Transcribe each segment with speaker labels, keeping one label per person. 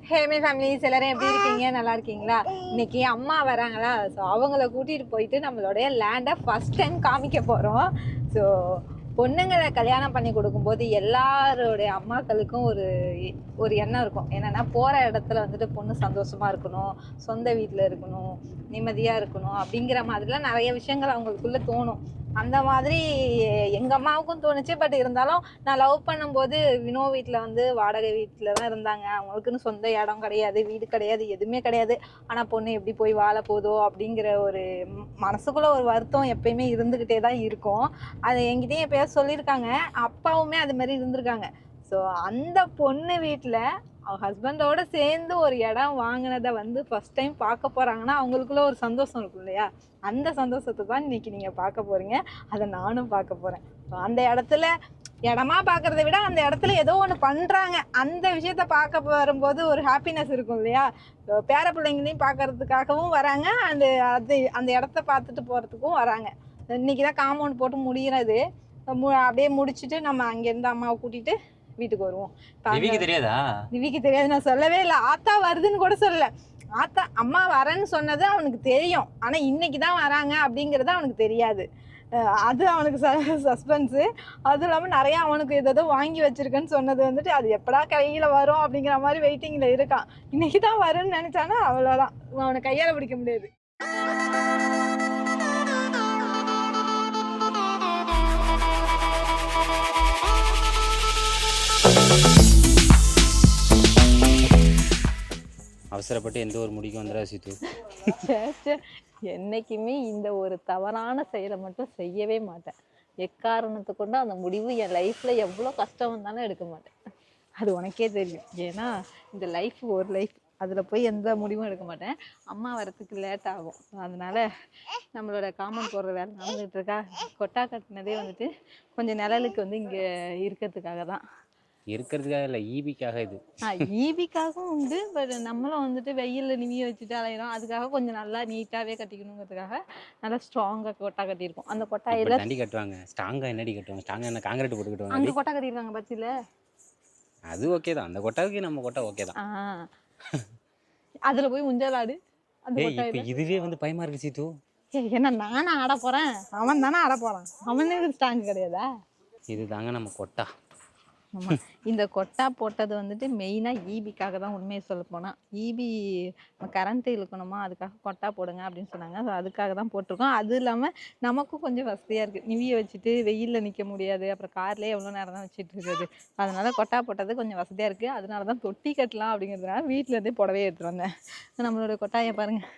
Speaker 1: ஹேமே families எல்லாரும் எப்படி இருக்கீங்க? நல்லா இருக்கீங்களா? இன்னைக்கு அம்மா வராங்களா, ஸோ அவங்கள கூட்டிகிட்டு போயிட்டு நம்மளுடைய லேண்டை ஃபஸ்ட் டைம் காமிக்க போகிறோம். ஸோ பொண்ணுங்களை கல்யாணம் பண்ணி கொடுக்கும்போது எல்லாருடைய அம்மாக்களுக்கும் ஒரு எண்ணம் இருக்கும். என்னென்னா போகிற இடத்துல வந்துட்டு பொண்ணு சந்தோஷமாக இருக்கணும், சொந்த வீட்டில் இருக்கணும், நிம்மதியாக இருக்கணும் அப்படிங்கிற மாதிரிலாம் நிறைய விஷயங்கள் அவங்களுக்குள்ளே தோணும். அந்த மாதிரி எங்கள் அம்மாவுக்கும் தோணுச்சு. பட் இருந்தாலும் நான் லவ் பண்ணும்போது வினோ வீட்டில் வந்து வாடகை வீட்டில் தான் இருந்தாங்க. அவங்களுக்குன்னு சொந்த இடம் கிடையாது, வீடு கிடையாது, எதுவுமே கிடையாது. ஆனால் பொண்ணு எப்படி போய் வாழ போதோ அப்படிங்கிற ஒரு மனசுக்குள்ளே ஒரு வருத்தம் எப்பயுமே இருந்துக்கிட்டே தான் இருக்கும். அது என்கிட்டயும் எப்பயாவது சொல்லியிருக்காங்க. அப்பாவுமே அது மாதிரி இருந்திருக்காங்க. ஸோ அந்த பொண்ணு வீட்டில் ஹஸ்பண்டோட சேர்ந்து ஒரு இடம் வாங்கினதை வந்து ஃபஸ்ட் டைம் பார்க்க போகிறாங்கன்னா அவங்களுக்குள்ள ஒரு சந்தோஷம் இருக்கும் இல்லையா? அந்த சந்தோஷத்தை தான் இன்னைக்கு நீங்கள் பார்க்க போகிறீங்க. அதை நானும் பார்க்க போகிறேன். அந்த இடத்துல இடமா பார்க்குறத விட அந்த இடத்துல ஏதோ ஒன்று பண்ணுறாங்க, அந்த விஷயத்த பார்க்க வரும்போது ஒரு ஹாப்பினஸ் இருக்கும் இல்லையா? பேர பிள்ளைங்களையும் பார்க்கறதுக்காகவும் வராங்க, அந்த இடத்த பார்த்துட்டு போகிறதுக்கும் வராங்க. இன்னைக்கு தான் காம்பவுண்ட் போட்டு முடிகிறது. அப்படியே முடிச்சுட்டு நம்ம அங்கேருந்து அம்மாவை கூட்டிகிட்டு வீட்டுக்கு வருவோம். திவிக்கு தெரியாது, நான் சொல்லவே இல்லை. ஆத்தா வருதுன்னு கூட சொல்லல. ஆத்தா அம்மா வரேன்னு சொன்னது அவனுக்கு தெரியும், ஆனால் இன்னைக்கு தான் வராங்க அப்படிங்கிறது அவனுக்கு தெரியாது. அது அவனுக்கு சஸ்பென்ஸு. அதுவும் இல்லாமல் நிறையா அவனுக்கு ஏதோ வாங்கி வச்சிருக்கேன்னு சொன்னது வந்துட்டு அது எப்படா கையில் வரும் அப்படிங்கிற மாதிரி வெயிட்டிங்கில் இருக்கான். இன்னைக்கு தான் வரும்னு நினச்சானா அவ்வளோதான், அவனை கையால் பிடிக்க முடியாது.
Speaker 2: அவசரப்பட்டு எந்த ஒரு முடிக்கும் வந்துடா சீத்து.
Speaker 1: என்னைக்குமே இந்த ஒரு தவறான செயலை மட்டும் செய்யவே மாட்டேன். எக்காரணத்தை கொண்டு அந்த முடிவு என் லைஃப்பில் எவ்வளோ கஷ்டம் வந்தாலும் எடுக்க மாட்டேன். அது உனக்கே தெரியும். ஏன்னா இந்த லைஃப் ஒரு லைஃப், அதில் போய் எந்த முடிவும் எடுக்க மாட்டேன். அம்மா வரத்துக்கு லேட் ஆகும். அதனால் நம்மளோட காமன் போடுற வேலை நடந்துகிட்டு இருக்கா. கொட்டா கட்டினதே வந்துட்டு கொஞ்சம் நிழலுக்கு வந்து இங்கே இருக்கிறதுக்காக தான்.
Speaker 2: இருக்கிறதுக்காக இல்லை, ஈபிக்காக. இது
Speaker 1: ஈபிக்காகவும் உண்டு. பட் நம்மளும் வந்துட்டு வெயிலில் நிமிய வச்சுட்டு அலையிறோம். அதுக்காக கொஞ்சம் நல்லா நீட்டாகவே கட்டிக்கணுங்கிறதுக்காக நல்லா ஸ்ட்ராங்காக கொட்டா கட்டியிருக்கோம். அந்த கொட்டாயில்
Speaker 2: தண்டி கட்டுவாங்க. ஸ்ட்ராங்காக என்னடி கட்டுவாங்க? ஸ்ட்ராங்காக என்ன காங்கிரீட் போட்டு கட்டுவாங்க.
Speaker 1: அங்கே கொட்டா கட்டியிருக்காங்க பச்சியில்.
Speaker 2: அது ஓகே தான், அந்த கொட்டாவுக்கு நம்ம கொட்டா ஓகே தான்.
Speaker 1: அதில் போய் உஞ்சலாடு.
Speaker 2: இப்போ இதுவே வந்து பயமா இருக்கு சீத்து.
Speaker 1: ஏன்னா நானே ஆட போகிறேன், அவன் தானே ஆட போகிறான். அவனுக்கு ஸ்ட்ராங் கிடையாதா?
Speaker 2: இது தாங்க நம்ம கொட்டா.
Speaker 1: ஆமாம், இந்த கொட்டா போட்டது வந்துட்டு மெயினாக ஈபிக்காக தான். உண்மையை சொல்ல போனால் ஈபி கரண்ட்டு இழுக்கணுமா, அதுக்காக கொட்டா போடுங்க அப்படின்னு சொன்னாங்க. ஸோ அதுக்காக தான் போட்டிருக்கோம். அதுவும் இல்லாமல் நமக்கும் கொஞ்சம் வசதியாக இருக்குது. நிவியை வச்சுட்டு வெயிலில் நிற்க முடியாது, அப்புறம் கார்லேயே எவ்வளோ நேரம் தான் வச்சுட்டு இருக்குது. அதனால கொட்டா போட்டது கொஞ்சம் வசதியாக இருக்குது. அதனால தான் தொட்டி கட்டலாம் அப்படிங்கிறதுனால வீட்டிலேருந்தே புடவே எடுத்துகிட்டு வந்தேன். நம்மளோட கொட்டாயை பாருங்கள்.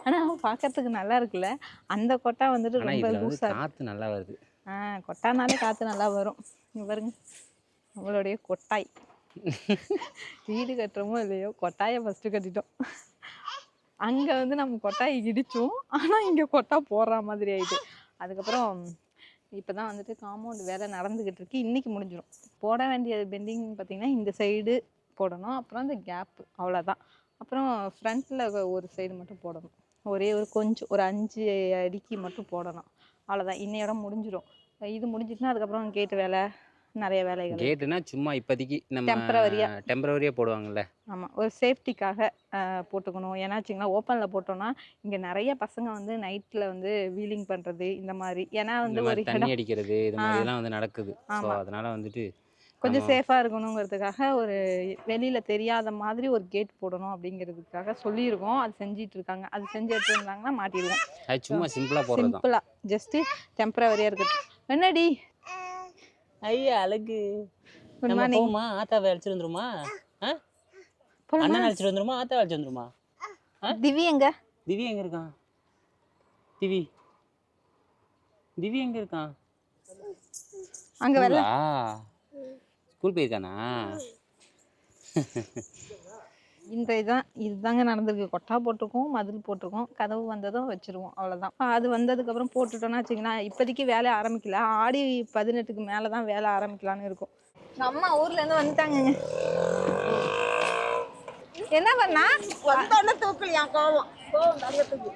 Speaker 1: ஆனால் பார்க்கறதுக்கு நல்லா இருக்குல்ல. அந்த கொட்டா வந்துட்டு ரொம்ப லூஸாக,
Speaker 2: காற்று நல்லா வருது.
Speaker 1: கொட்டானாலே காற்று நல்லா வரும். இங்கே பாருங்க, நம்மளுடைய கொட்டாய். வீடு கட்டுறமோ இல்லையோ கொட்டாயை ஃபஸ்ட்டு கட்டிட்டோம். அங்கே வந்து நம்ம கொட்டாயை இடித்தோம், ஆனால் இங்கே கொட்டா போடுற மாதிரி ஆயிடுச்சு. அதுக்கப்புறம் இப்போ தான் வந்துட்டு காம்பவுண்ட் வேலை நடந்துக்கிட்டு இருக்கு. இன்றைக்கி முடிஞ்சிடும். போட வேண்டிய பெண்டிங் பார்த்திங்கன்னா இந்த சைடு போடணும், அப்புறம் இந்த கேப்பு, அவ்வளோதான். அப்புறம் ஃப்ரண்ட்டில் ஒரு சைடு மட்டும் போடணும். ஒரு கொஞ்சம் ஒரு 5 அடிக்கு மட்டும் போடணும், அவ்வளோதான். இன்னையோட முடிஞ்சிடும். இது முடிஞ்சிட்டுனா அதுக்கப்புறம் கேட்டு வேலை, நிறைய வேலைகள்.
Speaker 2: கேட்டுனா சும்மா இப்போதைக்கு நம்ம டெம்பரவரியாக போடுவாங்கல்ல. ஆமாம்,
Speaker 1: ஒரு சேஃப்டிக்காக போட்டுக்கணும். ஏன்னா வச்சிங்கன்னா ஓப்பனில் போட்டோன்னா இங்கே நிறைய பசங்க வந்து நைட்டில் வந்து வீலிங் பண்ணுறது இந்த மாதிரி, ஏன்னா வந்து ஒரு
Speaker 2: தண்ணி அடிக்கிறது இது மாதிரிலாம் வந்து நடக்குது. ஸோ அதனால் வந்துட்டு
Speaker 1: கொஞ்சம் சேஃபாக இருக்கணுங்கிறதுக்காக ஒரு வெளியில் தெரியாத மாதிரி ஒரு கேட் போடணும் அப்படிங்கிறதுக்காக சொல்லியிருக்கோம். அது செஞ்சிட்டு இருக்காங்க. அது செஞ்சு எடுத்துருந்தாங்கன்னா மாட்டிடுவோம்.
Speaker 2: அது சும்மா சிம்பிளாக போடுறது,
Speaker 1: சிம்பிளாக ஜஸ்ட்டு டெம்பரவரியாக இருக்கட்டும். என்னடி
Speaker 2: ஐயா அழகு. போமா ஆத்தாவை அழைச்சிட்டு வந்துருமா? அண்ணன் அழைச்சிட்டு வந்துருமா? ஆத்தாவை அழைச்சிட்டு வந்துருமா?
Speaker 1: திவி எங்க?
Speaker 2: திவி எங்க இருக்கான்? திவி எங்க இருக்கான்?
Speaker 1: அங்க வரல,
Speaker 2: ஸ்கூல் போயிருக்கானா?
Speaker 1: இதுதாங்க நடந்திருக்கு. கொட்டா போட்டிருக்கோம், மதில் போட்டிருக்கோம், கதவு வந்ததும் வச்சிருவோம், அவ்வளோதான். அது வந்ததுக்கப்புறம் போட்டுட்டோன்னா வச்சிங்கன்னா இப்போதைக்கு வேலையை ஆரம்பிக்கல. ஆடி 18க்கு மேலே தான் வேலை ஆரம்பிக்கலான்னு இருக்கும். நம்ம ஊர்லேருந்து வந்துட்டாங்கங்க. என்ன பண்ணா வந்தோடனே தூக்கலையா? கோவம் தங்கத்துக்கு.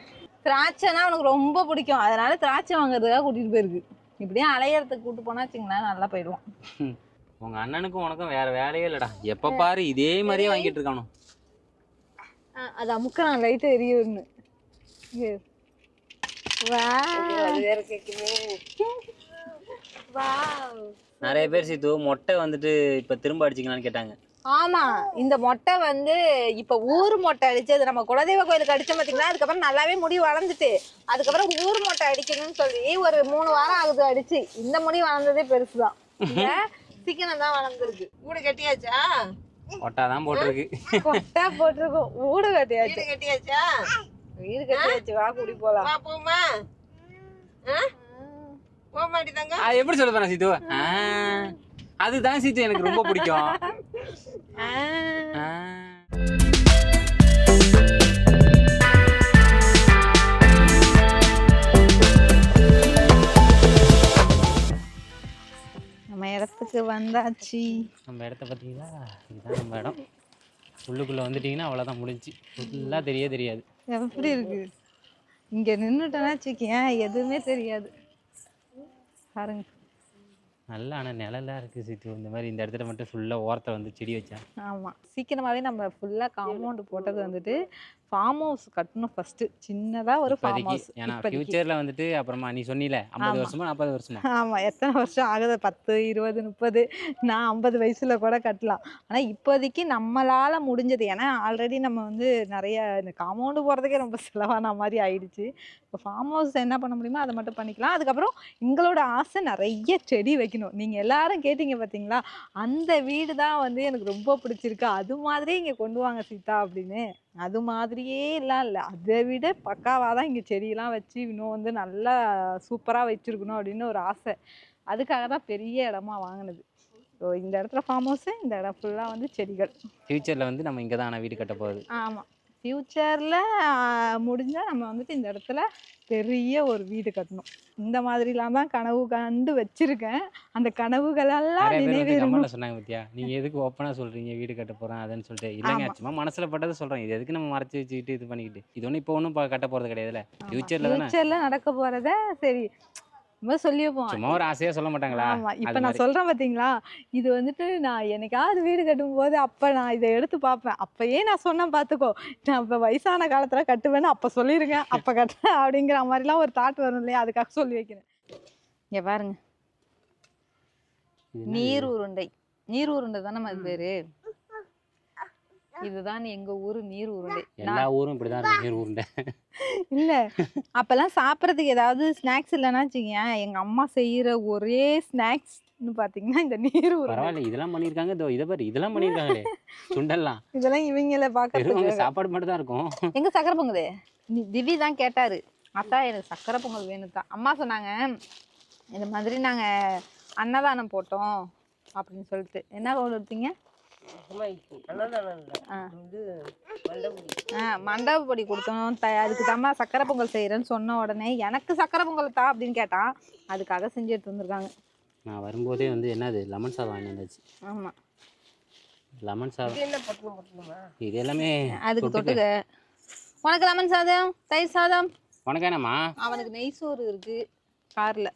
Speaker 1: திராட்சைனா அவனுக்கு ரொம்ப பிடிக்கும், அதனால திராட்சை வாங்குறதுக்காக கூட்டிகிட்டு போயிருக்கு. இப்படியே அலையறதுக்கு கூப்பிட்டு போனா வச்சுங்களேன், நல்லா போயிடுவான்.
Speaker 2: உங்கள் அண்ணனுக்கும் உனக்கும் வேறு வேலையே இல்லைடா. எப்போ பாரு இதே மாதிரியே வாங்கிட்டு இருக்கானோ.
Speaker 1: அது அமுக்கலாம் லைட்டு எரியும்னு.
Speaker 2: நிறைய பேர் சீத்து மொட்டை வந்துட்டு இப்ப திரும்ப அடிச்சிக்கலாம்னு கேட்டாங்க.
Speaker 1: ஆமா, இந்த மொட்டை வந்து இப்ப ஊர் மொட்டை அடிச்சு அது நம்ம குலதெய்வ கோயிலுக்கு அடிச்ச பாத்தீங்கன்னா, அதுக்கப்புறம் நல்லாவே முடி வளர்ந்துட்டு அதுக்கப்புறம் ஊர் மொட்டை அடிக்கணும்னு சொல்லி ஒரு 3 வாரம் ஆகுது அடிச்சு. இந்த முடி வளர்ந்ததே பெருசுதான், சீக்கிரம் தான் வளர்ந்துருக்கு.
Speaker 3: வீடு கட்டியாச்சா?
Speaker 2: கொட்டாதான் போட்டிருக்கு.
Speaker 1: கொட்டா போட்டிருக்கோம். வீடு கட்டியாச்சு.
Speaker 3: கட்டியாச்சா?
Speaker 1: வீடு கட்டியாச்சு. வா கூடி போலாம்.
Speaker 3: போமா போக மாட்டேதாங்க.
Speaker 2: அது எப்படி சொல்ல போறேன் சீத்து? அதுதான் சீத்து எனக்கு ரொம்ப பிடிக்கும்.
Speaker 1: நம்ம இடத்துக்கு வந்தாச்சு.
Speaker 2: நம்ம இடத்த பார்த்தீங்களா? இதுதான் நம்ம இடம். உள்ளுக்குள்ளே வந்துட்டிங்கன்னா அவ்வளோதான், முடிஞ்சு. ஃபுல்லாக தெரியாது.
Speaker 1: எப்படி இருக்கு? இங்கே நின்றுட்டேன்னா வச்சுக்கேன் எதுவுமே தெரியாது. பாருங்க,
Speaker 2: நல்லா ஆனால் நிழலாக இருக்குது சீத்து. இந்த மாதிரி இந்த இடத்துல மட்டும் ஃபுல்லாக ஓரத்தை வந்து செடி வச்சேன்.
Speaker 1: ஆமாம், சீக்கிரமாகவே நம்ம ஃபுல்லாக காம்பவுண்டு போட்டது வந்துட்டு ஃபார்ம் ஹவுஸ் கட்டணும் ஃபர்ஸ்ட். சின்னதாக ஒரு ஃபார்ம் ஹவுஸ்.
Speaker 2: ஏன்னா ஃபியூச்சரில் வந்துட்டு அப்புறமா நீ சொன்னில 50 வருஷமா 40 வருஷமா?
Speaker 1: ஆமாம், எத்தனை வருஷம் ஆகுது? 10, 20, 30. நான் 50 வயசில் கூட கட்டலாம். ஆனால் இப்போதைக்கு நம்மளால் முடிஞ்சது. ஏன்னா ஆல்ரெடி நம்ம வந்து நிறைய இந்த காம்பவுண்டு போகிறதுக்கே ரொம்ப செலவான மாதிரி ஆயிடுச்சு. இப்போ ஃபார்ம் ஹவுஸ் என்ன பண்ண முடியுமோ அதை மட்டும் பண்ணிக்கலாம். அதுக்கப்புறம் எங்களோட ஆசை நிறைய செடி வைக்கணும். நீங்கள் எல்லாரும் கேட்டீங்க பார்த்தீங்களா, அந்த வீடு தான் வந்து எனக்கு ரொம்ப பிடிச்சிருக்கு, அது மாதிரியே இங்கே கொண்டு வாங்க சீதா அப்படின்னு. அது மாதிரியே எல்லாம் இல்லை, அதை விட பக்காவாக தான் இங்கே செடியெல்லாம் வச்சு இன்னும் வந்து நல்லா சூப்பராக வச்சுருக்கணும் அப்படின்னு ஒரு ஆசை. அதுக்காக தான் பெரிய இடமா வாங்கினது. ஸோ இந்த இடத்துல ஃபார்ம் ஹவுஸு, இந்த இடம் ஃபுல்லாக வந்து செடிகள்.
Speaker 2: ஃபியூச்சரில் வந்து நம்ம இங்கே தான் வீடு கட்ட போகுது.
Speaker 1: ஆமாம், ஃப்யூச்சரில் முடிஞ்சால் நம்ம வந்துட்டு இந்த இடத்துல பெரிய ஒரு வீடு கட்டணும். இந்த மாதிரிலாம் தான் கனவு கண்டு வச்சிருக்கேன். அந்த கனவுகளெல்லாம்
Speaker 2: நிறைய சொன்னாங்க பத்தியா, நீங்க எதுக்கு ஓப்பனா சொல்றீங்க வீடு கட்ட போறேன் அதுன்னு சொல்லிட்டு? இல்லைங்க, சும்மா மனசுல பட்டதை சொல்றேன். இது எதுக்கு நம்ம மறைச்சு வச்சுக்கிட்டு இது பண்ணிக்கிட்டு? இது ஒன்றும் இப்போ ஒன்றும் கட்ட போறது கிடையாதுல்ல, ஃபியூச்சர்ல
Speaker 1: நடக்க போறத சரி சொல்லிப்போம்.
Speaker 2: சும்மா ஒரு ஆசையா சொல்ல மாட்டாங்களா?
Speaker 1: ஆமா, இப்ப நான் சொல்றேன் பாத்தீங்களா, இது வந்துட்டு நான் என்னைக்காவது வீடு கட்டும் போது அப்ப நான் இதை எடுத்து பார்ப்பேன். அப்பயே நான் சொன்னேன் பாத்துக்கோ, நான் இப்ப வயசான காலத்துல கட்டுவேன்னு அப்ப சொல்லிருங்க, அப்ப கட்டுறேன் அப்படிங்கிற மாதிரிலாம் ஒரு தாட் வரும் இல்லையா, அதுக்காக சொல்லி வைக்கிறேன். இங்க பாருங்க, நீர் உருண்டை. நீர் உருண்டை தானே அது பேரு. இதுதான் எங்க ஊரு நீர் உருண்டை.
Speaker 2: எல்லா ஊரும் இப்படிதான் இருக்கு நீர் உருண்டை.
Speaker 1: இல்ல, அப்பெல்லாம் சாப்பிடறதுக்கு ஏதாவது ஸ்நாக்ஸ் இல்லைன்னா வச்சுக்கீங்க, எங்க அம்மா செய்யற ஒரே ஸ்நாக்ஸ்னு பாத்தீங்கன்னா இந்த நீர் உருண்டை.
Speaker 2: பரவாயில்ல, இதெல்லாம் பண்ணிருக்காங்க. இதை பாரு, இதெல்லாம் பண்ணிருக்காங்களே சுண்டல்லாம்.
Speaker 1: இதெல்லாம் இவங்கள பாக்க
Speaker 2: சாப்பாடு மட்டும் தான் இருக்கும்.
Speaker 1: எங்க சக்கரை பொங்கல் திவி தான் கேட்டாரு, அத்தா எனக்கு சக்கரை பொங்கல் வேணும் தான். அம்மா சொன்னாங்க இந்த மாதிரி நாங்க அன்னதானம் போட்டோம் அப்படின்னு சொல்லிட்டு. என்ன கொண்டு எடுத்தீங்க? மண்டப பொடி கொடுத்தோம். அதுக்கு தாம்மா சக்கரை பொங்கல் செய்யறேன்னு சொன்ன உடனே எனக்கு சக்கரை பொங்கல் தா அப்படின்னு கேட்டான். அதுக்காக செஞ்சு எடுத்து வந்திருக்காங்க.
Speaker 2: நான் வரும்போதே வந்து என்னது லெமன் சாதம் வாங்கி வந்தாச்சு.
Speaker 1: ஆமா,
Speaker 2: லெமன் சாதம் இது எல்லாமே
Speaker 1: அதுக்கு தொட்டுக்க. உனக்கு லெமன் சாதம், தயிர் சாதம்.
Speaker 2: உனக்கு என்னம்மா?
Speaker 1: அவனுக்கு நெய் சோறு இருக்கு கார்ல,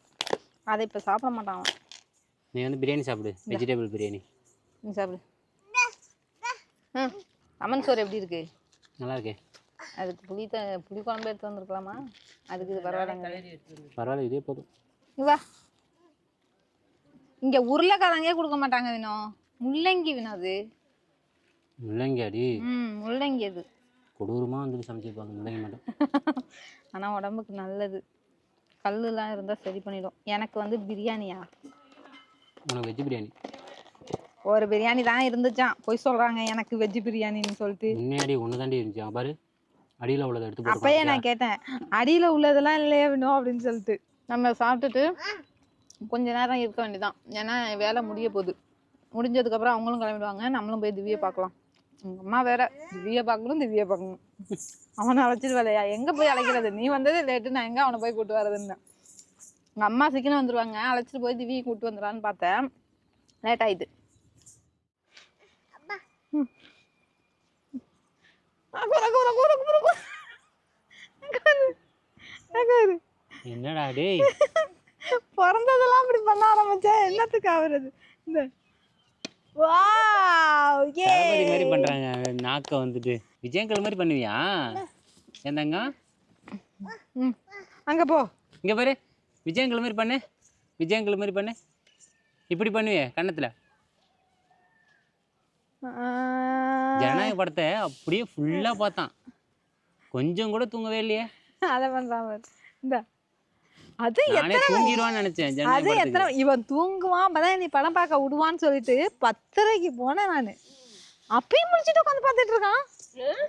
Speaker 1: அதை இப்ப சாப்பிட மாட்டான்.
Speaker 2: நீ வந்து பிரியாணி சாப்பிடு, வெஜிடபிள் பிரியாணி.
Speaker 1: நீ சாப்பிடு. லெமன் சோறு எப்படி இருக்கு?
Speaker 2: நல்லா இருக்கே.
Speaker 1: அதுக்கு புளி குழம்பு எடுத்து வந்துருக்கலாமா? அதுக்கு இது பரவாயில்லைங்க.
Speaker 2: பரவாயில்ல, இதே போதும்.
Speaker 1: வா, இங்க உருளைக்கிழங்கே கொடுக்க மாட்டாங்க வினோ, முள்ளங்கி வினோ. அது
Speaker 2: முள்ளங்கி அடி.
Speaker 1: முள்ளங்கி அது
Speaker 2: கொடூரமா வந்து சமைச்சிருப்பாங்க முள்ளங்கி மட்டும்.
Speaker 1: ஆனா உடம்புக்கு நல்லது, கல்லுலாம் இருந்தா சரி பண்ணிடும். எனக்கு வந்து பிரியாணியா?
Speaker 2: உனக்கு வெஜ் பிரியாணி.
Speaker 1: ஒரு பிரியாணி தான் இருந்துச்சான், போய் சொல்றாங்க எனக்கு வெஜ் பிரியாணின்னு சொல்லிட்டு.
Speaker 2: முன்னாடி ஒன்று தாண்டி இருந்துச்சு பாரு, அடியில் உள்ளதை எடுத்து.
Speaker 1: அப்பயே நான் கேட்டேன், அடியில் உள்ளதெல்லாம் இல்லையா வேணும் அப்படின்னு சொல்லிட்டு. நம்ம சாப்பிட்டுட்டு கொஞ்ச நேரம் இருக்க வேண்டியதான், ஏன்னா வேலை முடிய போகுது. முடிஞ்சதுக்கப்புறம் அவங்களும் கிளம்பிடுவாங்க, நம்மளும் போய் திவ்யை பார்க்கலாம். எங்கள் அம்மா வேற திவ்யை பார்க்கணும். அவனை அழைச்சிட்டு வரலையா? எங்கே போய் அழைக்கிறது, நீ வந்தது லேட்டு, நான் எங்கே அவனை போய் கூப்பிட்டு வரதுன்னு. எங்கள் அம்மா சீக்கிரம் வந்துடுவாங்க, அழைச்சிட்டு போய் திவ்யை கூப்பிட்டு வந்துடலான்னு பார்த்தேன், லேட் ஆயிடுது.
Speaker 2: என்னடா டேய்,
Speaker 1: பிறந்ததெல்லாம் அப்படி பண்ண ஆரம்பிச்சா என்னத்துக்கு ஆகுறது? இந்த வாவ்,
Speaker 2: தளபதி மாதிரி பண்றாங்க நாக்க வந்துட்டு விஜயங்கள் மாதிரி பண்ணுவியா என்னங்க
Speaker 1: அங்கே போ.
Speaker 2: இங்கே பாரு விஜயங்கள் மாதிரி பண்ணு, விஜயங்கள் மாதிரி பண்ணு. இப்படி பண்ணுவியே கன்னத்தில். ஜனநாயக படத்தை அப்படியே ஃபுல்லாக பார்த்தான், கொஞ்சம் கூட தூங்கவே இல்லையே.
Speaker 1: அதை பண்ணுறான் இந்த அது
Speaker 2: நானே தூங்கிடுவான்னு நினைச்சேன்.
Speaker 1: அது எத்தனை இவன் தூங்குவான் அப்பதான் நீ படம் பார்க்க விடுவான்னு சொல்லிட்டு 10:30க்கு போனேன் நான். அப்பயும் முடிச்சுட்டு உட்காந்து பார்த்துட்டு இருக்கான்.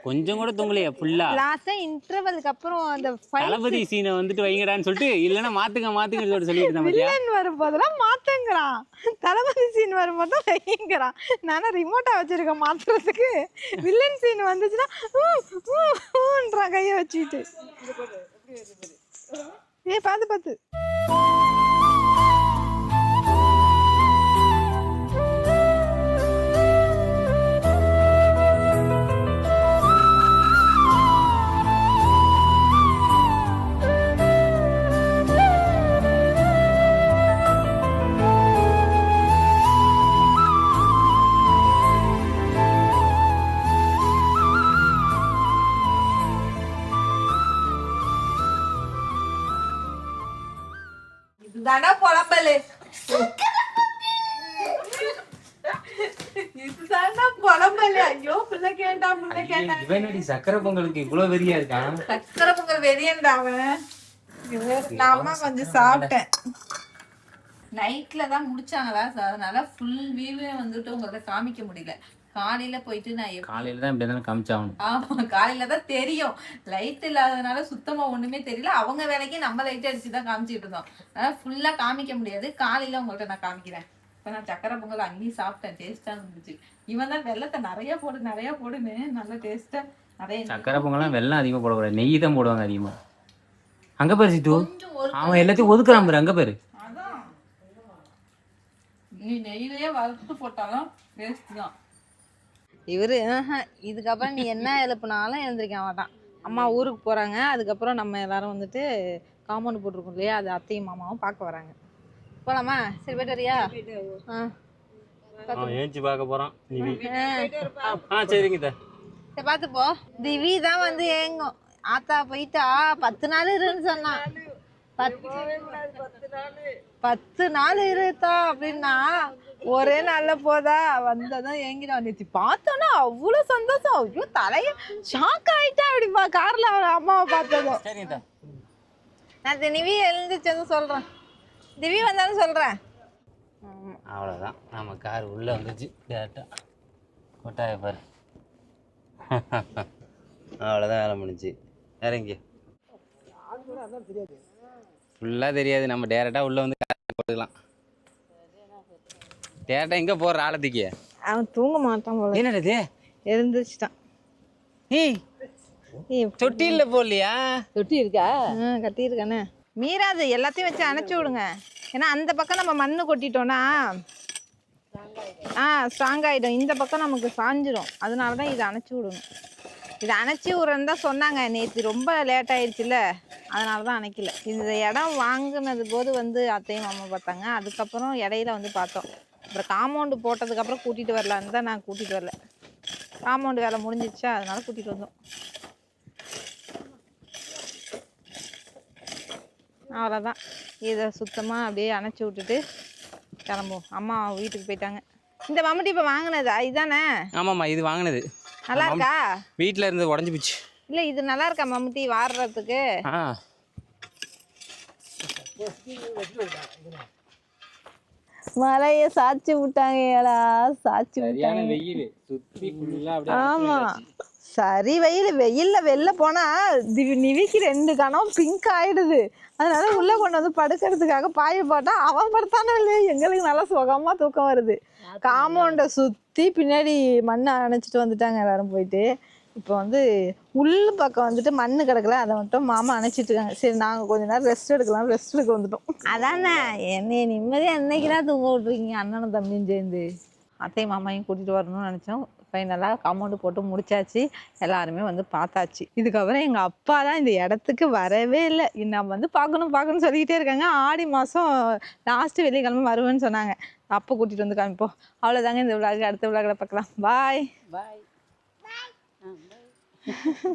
Speaker 2: கொஞ்சம் கூட தூங்கலையே ஃபுல்லா.
Speaker 1: லாஸ்டா இன்டர்வலுக்கு அப்புறம் அந்த
Speaker 2: தளபதி சீனை வந்துட்டு வைங்கடான்னு சொல்லிட்டு இல்லைன்னா மாத்துங்கன்னு சொல்லிட்டு இருந்தா.
Speaker 1: வில்லன் வரும்போதெல்லாம் மாத்துங்கிறான், தளபதி சீன் வரும்போது வைங்கிறான். நானும் ரிமோட்டா வச்சிருக்கேன் மாத்துறதுக்கு. வில்லன் சீன் வந்துச்சுன்னா ஊன்றான் கையை வச்சுக்கிட்டு. பார்த்து
Speaker 3: தானா புலம்பலு. இதுதானா புலம்பலு. ஐயோ பிள்ளை கேட்டா பிள்ளை கேட்டா.
Speaker 2: இவனடி சக்கரை பொங்கலுக்கு இவ்வளவு வெறியா இருக்கான்.
Speaker 3: சக்கரை பொங்கல் வெறியண்டா அவன். நான் அம்மா கொஞ்சம் சாப்பிட்டேன். நைட்ல தான் முடிச்சாங்களா, அதனால ஃபுல் வியூவே வந்துட்டு உங்கள்ட்ட காமிக்க முடியல. காலையில போயிட்டு நான்
Speaker 2: காலையில தான் இப்படி தானே காமிச்சாகணும்.
Speaker 3: ஆமா காலையில தான் தெரியும். லைட் இல்லாததுனால சுத்தமா ஒண்ணுமே தெரியல. அவங்க வேலைக்கு நம்ம லைட் அடிச்சு தான் காமிச்சிட்டு இருந்தோம். அதனால ஃபுல்லா காமிக்க முடியாது. காலையில உங்கள்ட்ட நான் காமிக்கிறேன். இப்ப நான் சக்கரை பொங்கல் அங்கேயும் சாப்பிட்டேன், டேஸ்டா இருந்துச்சு. இவன் தான் வெள்ளத்தை நிறைய போடுன்னு நல்ல டேஸ்டா நிறைய.
Speaker 2: சக்கரை பொங்கலாம் வெள்ளம் அதிகமா போடக்கூடாது, நெய் தான் போடுவாங்க அதிகமா. அங்க பாரு சிட்டு, அவன் எல்லாத்தையும் ஒதுக்குறான் பாரு. அங்க பாரு,
Speaker 3: அதான் நீ நெய்யிலேயே வறுத்து போட்டாலும் டேஸ்ட் தான்.
Speaker 1: இவரு இதுக்கப்புறம் நீ என்ன எழுப்புனாலும் எழுந்திருக்க மாட்டான். அம்மா ஊருக்கு போறாங்க, அதுக்கப்புறம் நம்ம எல்லாரும் வந்துட்டு காம்பவுண்ட் போட்டிருக்கோம் இல்லையா, அது அத்தையும் மாமாவும் பார்க்க வராங்க. போலாமா? சரி போயிட்டு வரியா?
Speaker 2: ஏஞ்சி பார்க்க போறான். சரிங்க
Speaker 1: சரி பார்த்து போ. திவி தான் வந்து ஏங்கும், ஆத்தா போயிட்டா 10 நாள் இருன்னு சொன்னான். 10 நாள் இருத்தா அப்படின்னா ஒரே நாள்ல போதா வந்ததான் ஏங்கிடும். நேற்று பார்த்தோன்னா அவ்வளோ சந்தோஷம். ஐயோ தலைய ஷாக் ஆயிட்டா அப்படிப்பா கார்ல அவன் அம்மாவை பார்த்ததும். நான் திவி எழுந்துச்சதும் சொல்றேன், திவி வந்தாலும் சொல்றேன்.
Speaker 2: அவ்வளோதான், நம்ம கார் உள்ள வந்துச்சு டேரக்டா. கொட்டாய பாரு. அவ்வளோதான் வேலை முடிஞ்சு. இறங்கி ஃபுல்லாக தெரியாது, நம்ம டேரெக்டாக உள்ளே வந்து போட்டுக்கலாம். டேரெக்டாக எங்கே போகிற ஆழத்துக்கு?
Speaker 1: அவன் தூங்க மாட்டான் போல.
Speaker 2: என்னது
Speaker 1: எழுந்துச்சுட்டான்.
Speaker 2: ஏய் தொட்டியில் போடலையா?
Speaker 1: தொட்டி இருக்கா? கட்டியிருக்கானே. மீறாது, எல்லாத்தையும் வச்சு அணைச்சி விடுங்க. ஏன்னா அந்த பக்கம் நம்ம மண்ணு கொட்டிட்டோன்னா ஸ்ட்ராங் ஆகிடும், இந்த பக்கம் நமக்கு சாஞ்சிரும். அதனால தான் இதை அணைச்சி விடணும். இதை அணைச்சி விட்றேன்னு தான் சொன்னாங்க. நேற்று ரொம்ப லேட் ஆகிடுச்சுல, அதனால தான் அணைக்கல. இந்த இடம் வாங்கினது போது வந்து அத்தையும் மாமா பார்த்தாங்க. அதுக்கப்புறம் இடையில வந்து பார்த்தோம். அப்புறம் காம்பவுண்டு போட்டதுக்கப்புறம் கூட்டிகிட்டு வரலான்னு தான் நான் கூட்டிகிட்டு வரல. காம்பவுண்டு வேலை முடிஞ்சிடுச்சா, அதனால கூட்டிகிட்டு வந்தோம். அவ்வளோதான், இதை சுத்தமாக அப்படியே அணைச்சி விட்டுட்டு கிளம்புவோம். அம்மா வீட்டுக்கு போயிட்டாங்க. இந்த மம்முட்டி இப்போ வாங்கினதா இதுதானே?
Speaker 2: ஆமாம்மா, இது வாங்கினது.
Speaker 1: நல்லா இருக்கா?
Speaker 2: வீட்டில் இருந்து உடஞ்சி போச்சு.
Speaker 1: இல்லை இது நல்லா இருக்கா மம்முட்டி வாடுறதுக்கு? மழைய சாச்சி விட்டாங்கடா, சாச்சி விட்டாங்க. ஆமா சரி, வெயில்ல வெளில போனா நிவிக்கு 2 கணம் பிங்க் ஆயிடுது. அதனால உள்ள கொண்டு வந்து படுக்கிறதுக்காக பாய போட்டா அவன் படுத்தானே இல்லையே, எங்களுக்கு நல்லா சுகமா தூக்கம் வருது. காம்பவுண்டை சுத்தி பின்னாடி மண்ணை அணைச்சிட்டு வந்துட்டாங்க எல்லாரும் போயிட்டு. இப்போ வந்து உள்ள பக்கம் வந்துட்டு மண்ணு கிடக்கல, அதை மட்டும் மாமா அணைச்சிட்டு இருக்காங்க. சரி நாங்கள் கொஞ்ச நேரம் ரெஸ்ட் எடுக்க வந்துட்டோம். அதானே என்னைய நிம்மதியாக என்னைக்குதான் தூங்க விட்ருக்கீங்க அண்ணனும் தம்பியும் சேர்ந்து. அத்தையும் மாமாவையும் கூட்டிகிட்டு வரணும்னு நினச்சோம். ஃபைனலாக காம்பவுண்டு போட்டு முடிச்சாச்சு, எல்லாருமே வந்து பார்த்தாச்சு. இதுக்கப்புறம் எங்கள் அப்பா தான் இந்த இடத்துக்கு வரவே இல்லை. நம்ம வந்து பார்க்கணும்னு சொல்லிக்கிட்டே இருக்காங்க. ஆடி மாதம் லாஸ்ட்டு வெள்ளிக்கிழமை வருவேன்னு சொன்னாங்க. அப்போ கூட்டிகிட்டு வந்து காமிப்போம். அவ்வளோதாங்க இந்த விளாக். அடுத்த விளாகில் பார்க்கலாம். பாய்.
Speaker 4: bye.